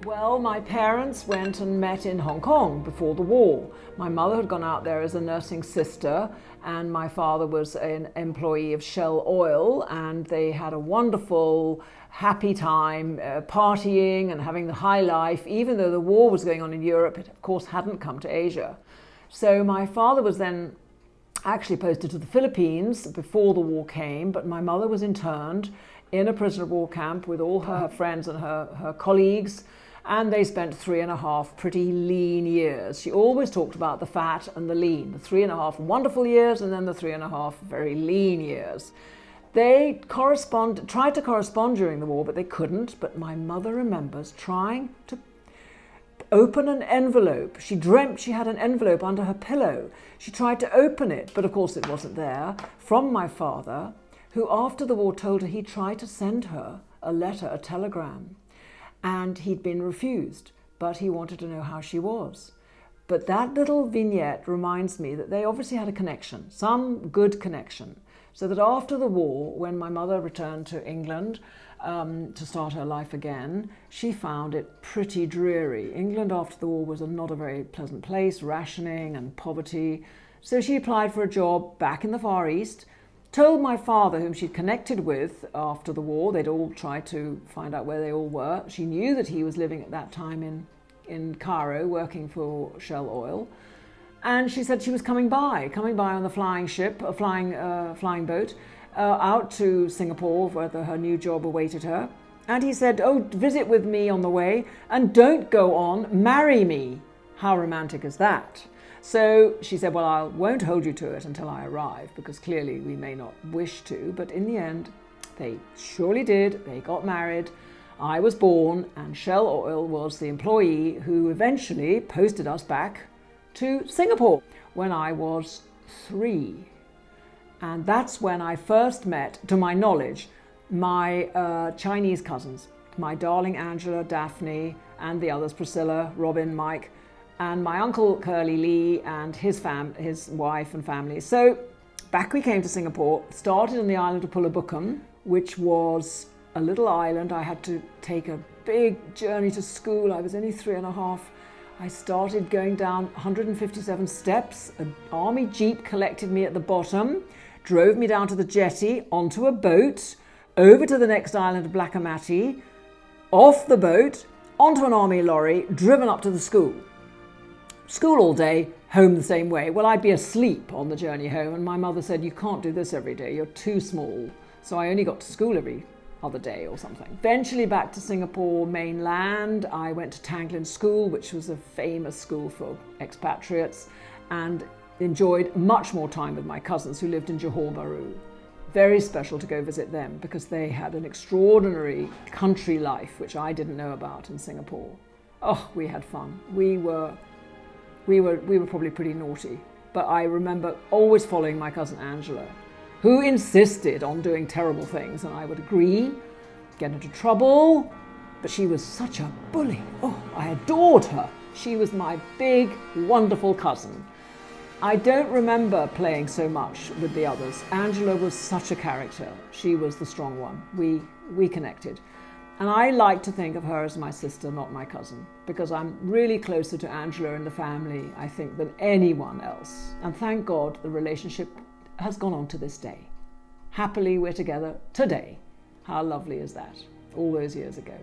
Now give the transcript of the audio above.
Well, my parents went and met in Hong Kong before the war. My mother had gone out there as a nursing sister, and my father was an employee of Shell Oil, and they had a wonderful, happy time partying and having the high life, even though the war was going on in Europe. It, of course, hadn't come to Asia. So my father was then actually posted to the Philippines before the war came, but my mother was interned in a prisoner of war camp with all her friends and her colleagues, and they spent 3.5 pretty lean years. She always talked about the fat and the lean, the 3.5 wonderful years and then the 3.5 very lean years. They tried to correspond during the war, but they couldn't. But my mother remembers trying to open an envelope. She dreamt she had an envelope under her pillow. She tried to open it, but of course it wasn't there, from my father, who after the war told her he tried to send her a letter, a telegram, and he'd been refused, but he wanted to know how she was. But that little vignette reminds me that they obviously had a connection, some good connection, so that after the war, when my mother returned to England to start her life again, she found it pretty dreary. England after the war was not a very pleasant place, rationing and poverty. So she applied for a job back in the Far East, told my father, whom she'd connected with after the war. They'd all tried to find out where they all were. She knew that he was living at that time in Cairo, working for Shell Oil. And she said she was coming by on the flying ship, a flying boat, out to Singapore, where her new job awaited her. And he said, "Oh, visit with me on the way, and don't go on, marry me." How romantic is that? So she said, "Well, I won't hold you to it until I arrive, because clearly we may not wish to." But in the end, they surely did. They got married. I was born, and Shell Oil was the employee who eventually posted us back to Singapore when I was 3. And that's when I first met, to my knowledge, my Chinese cousins, my darling Angela, Daphne, and the others, Priscilla, Robin, Mike, and my uncle Curly Lee and his wife and family. So back we came to Singapore, started on the island of Pulau Bukom, which was a little island. I had to take a big journey to school. I was only 3.5. I started going down 157 steps. An army jeep collected me at the bottom, drove me down to the jetty, onto a boat, over to the next island of Blakamati, off the boat, onto an army lorry, driven up to the school. School all day, home the same way. Well, I'd be asleep on the journey home, and my mother said, "You can't do this every day, you're too small." So I only got to school every other day or something. Eventually back to Singapore mainland, I went to Tanglin School, which was a famous school for expatriates, and enjoyed much more time with my cousins who lived in Johor Bahru. Very special to go visit them because they had an extraordinary country life, which I didn't know about in Singapore. Oh, we had fun. We were probably pretty naughty, but I remember always following my cousin Angela, who insisted on doing terrible things, and I would agree, get into trouble, but she was such a bully. Oh, I adored her. She was my big, wonderful cousin. I don't remember playing so much with the others. Angela was such a character. She was the strong one. We connected. And I like to think of her as my sister, not my cousin, because I'm really closer to Angela and the family, I think, than anyone else. And thank God the relationship has gone on to this day. Happily, we're together today. How lovely is that? All those years ago.